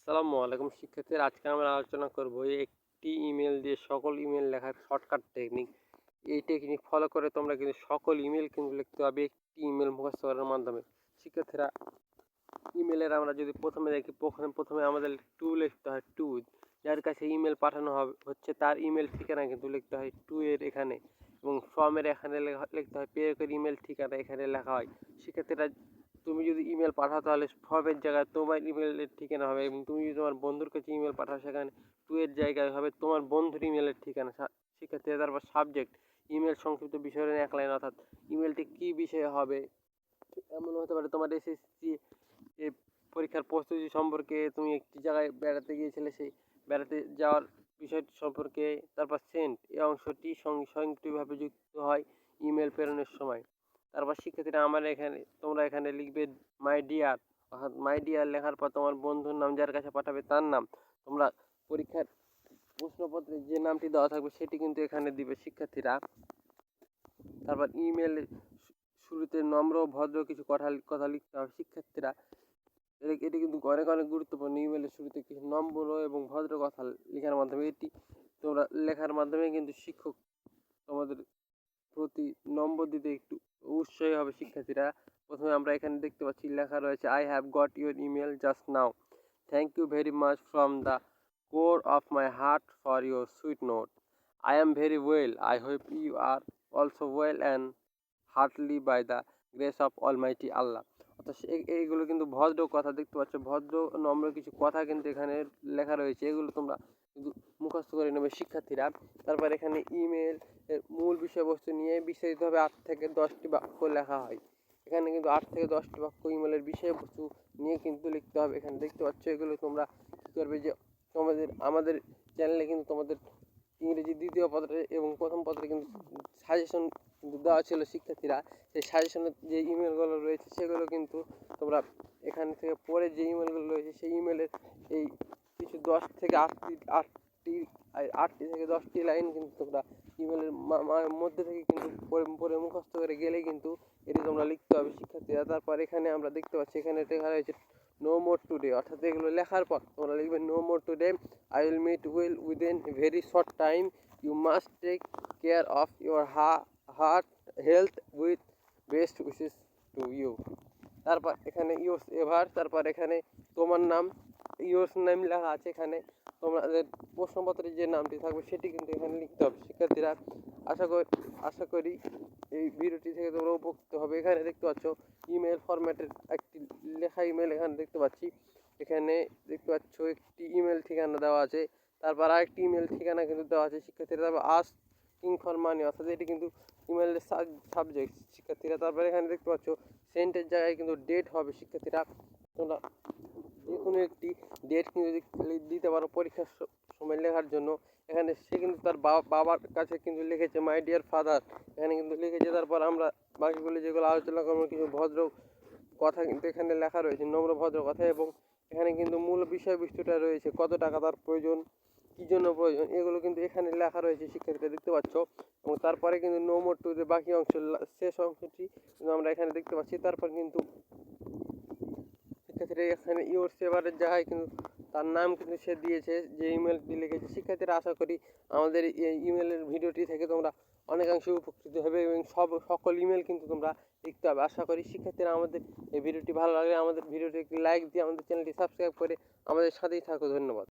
আসসালামু আলাইকুম শিক্ষার্থীরা, আজকে আমরা আলোচনা করব একটি ইমেল দিয়ে সকল ইমেল লেখার শর্টকাট টেকনিক। এই টেকনিক ফলো করে তোমরা কিন্তু সকল ইমেল কিন্তু লিখতে পারবে একটি ইমেল মুখস্থ করার মাধ্যমে। শিক্ষার্থীরা, ইমেলের আমরা যদি প্রথমে দেখি, প্রথমে আমাদের টু লিখতে হয়। টু, যার কাছে ইমেল পাঠানো হচ্ছে তার ইমেল ঠিকানা কিন্তু লিখতে হয় টু এর এখানে, এবং ফর্মের এখানে লিখতে হয় প্রেরকের ইমেল ঠিকানা এখানে লেখা হয়। শিক্ষার্থীরা, তুমি যদি ইমেল পাঠাও তাহলে ফর্মের জায়গায় তোমার ইমেলের ঠিকানা হবে, এবং তুমি যদি তোমার বন্ধুর কাছে ইমেল পাঠাও সেখানে টু এর জায়গায় হবে তোমার বন্ধুর ইমেলের ঠিকানা। শিক্ষার্থীরা, তারপর সাবজেক্ট, ইমেল সংক্ষিপ্ত বিষয়ের এক লাইন, অর্থাৎ ইমেলটি কী বিষয়ে হবে। এমন হতে পারে তোমার এসএসসি পরীক্ষার প্রস্তুতি সম্পর্কে, তুমি একটি জায়গায় বেড়াতে গিয়েছিলে, সেই বেড়াতে যাওয়ার বিষয়টি সম্পর্কে। তারপর সেন্ট, এই অংশটি স্বয়ংক্রিয়ভাবে যুক্ত হয় ইমেল প্রেরণের সময়। তারপর শিক্ষার্থীরা, তোমরা এখানে লিখবে মাই ডিয়ার, অর্থাৎ মাই ডিয়ার লেখার পর তোমার বন্ধুর নাম, যার কাছে পাঠাবে তার নাম। তোমরা পরীক্ষার প্রশ্নপত্রে যে নামটি দেওয়া থাকবে সেটি কিন্তু এখানে দিবে শিক্ষার্থীরা। তারপর ইমেল শুরুতে নম্র ভদ্র কিছু কথা লিখতে হবে শিক্ষার্থীরা। এটি কিন্তু অনেক গুরুত্বপূর্ণ। ইমেলের শুরুতে কিছু নম্র এবং ভদ্র কথা লেখার মাধ্যমে, এটি তোমরা লেখার মাধ্যমে কিন্তু শিক্ষক তোমাদের প্রতি নম্বর দিতে একটু উৎসাহী হবে শিক্ষার্থীরা। প্রথমে আমরা এখানে দেখতে পাচ্ছি লেখা রয়েছে, I have got your email just now, thank you very much from the core of my heart for your sweet note, I am very well, I hope you are also well and heartly by the grace of almighty Allah. অর্থাৎ এইগুলো কিন্তু ভদ্র কথা, দেখতে পাচ্ছ ভদ্র নম্র কিছু কথা কিন্তু এখানে লেখা রয়েছে। এগুলো তোমরা কিন্তু মুখস্থ করে নেবে শিক্ষার্থীরা। তারপর এখানে ইমেল এর মূল বিষয়বস্তু নিয়ে বিস্তারিতভাবে 8 থেকে 10টি বাক্য লেখা হয়। এখানে কিন্তু 8 থেকে 10টি বাক্য ইমেলের বিষয়বস্তু নিয়ে কিন্তু লিখতে হবে। এখানে দেখতে পাচ্ছ, এগুলো তোমরা কী করবে, যে আমাদের চ্যানেলে কিন্তু তোমাদের ইংরেজি দ্বিতীয় পত্রে এবং প্রথম পত্রে কিন্তু সাজেশন কিন্তু দেওয়া ছিল শিক্ষার্থীরা। সেই সাজেশনের যে ইমেলগুলো রয়েছে সেগুলো কিন্তু তোমরা এখান থেকে পরে যে ইমেলগুলো রয়েছে সেই ইমেলের এই কিছু 10 থেকে 8টি থেকে 10টি লাইন কিন্তু তোমরা ইমেলের মধ্যে থেকে কিন্তু পরে মুখস্থ করে গেলেই কিন্তু এটি তোমরা লিখতে হবে শিক্ষার্থীরা। তারপর এখানে আমরা দেখতে পাচ্ছি, এখানে লেখা রয়েছে নো মোর টুডে, অর্থাৎ এগুলো লেখার পর তোমরা লিখবে no more today, I will meet will within a very short time, you must take care of your heart health with best wishes to you. তারপর এখানে ইউস এভার, তারপর এখানে তোমার নাম, ইউস নেম লেখা আছে। এখানে তোমাদের প্রশ্নপত্রে যে নামটি থাকবে সেটি কিন্তু এখানে লিখতে হবে শিক্ষার্থীরা। আশা করি এই ভিডিওটি থেকে তোমরা উপকৃত হবে। এখানে দেখতে পাচ্ছ ইমেল ফরম্যাটের একটি লেখা ইমেল এখানে দেখতে পাচ্ছি। এখানে দেখতে পাচ্ছ একটি ইমেল ঠিকানা দেওয়া আছে, তারপর আরেকটি ইমেল ঠিকানা কিন্তু দেওয়া আছে শিক্ষার্থীরা। তারপর আস্কিং ফর মানি, অর্থাৎ এটি কিন্তু ইমেলের সাবজেক্ট শিক্ষার্থীরা। তারপর এখানে দেখতে পাচ্ছ সেন্টের জায়গায় কিন্তু ডেট হবে শিক্ষার্থীরা। তোমরা যে কোনো একটি ডেট কিন্তু দিতে পারো পরীক্ষার সময় লেখার জন্য। এখানে সে কিন্তু তার বাবার কাছে কিন্তু লিখেছে মাই ডিয়ার ফাদার, এখানে কিন্তু লিখেছে। তারপর আমরা বাকিগুলি যেগুলো আলোচনা করবো, কিছু ভদ্র কথা কিন্তু এখানে লেখা রয়েছে, নম্র ভদ্র কথা, এবং এখানে কিন্তু মূল বিষয়বস্তুটা রয়েছে, কত টাকা তার প্রয়োজন, কী জন্য প্রয়োজন, এগুলো কিন্তু এখানে লেখা রয়েছে শিক্ষার্থীরা, দেখতে পাচ্ছ। এবং তারপরে কিন্তু নো মোর টু যে বাকি অংশ, শেষ অংশটি কিন্তু আমরা এখানে দেখতে পাচ্ছি। তারপর কিন্তু শিক্ষার্থীরা এখানে ইউর সেভারের জায়গায় কিন্তু তার নাম কিন্তু সে দিয়েছে, যে ইমেলটি লিখেছে। শিক্ষার্থীরা, আশা করি আমাদের এই ইমেলের ভিডিওটি থেকে তোমরা অনেকাংশে উপকৃত হবে, এবং সকল ইমেল কিন্তু তোমরা লিখতে হবে। আশা করি শিক্ষার্থীরা, আমাদের এই ভিডিওটি ভালো লাগলে আমাদের ভিডিওটি একটি লাইক দিয়ে আমাদের চ্যানেলটি সাবস্ক্রাইব করে আমাদের সাথেই থাকো। ধন্যবাদ।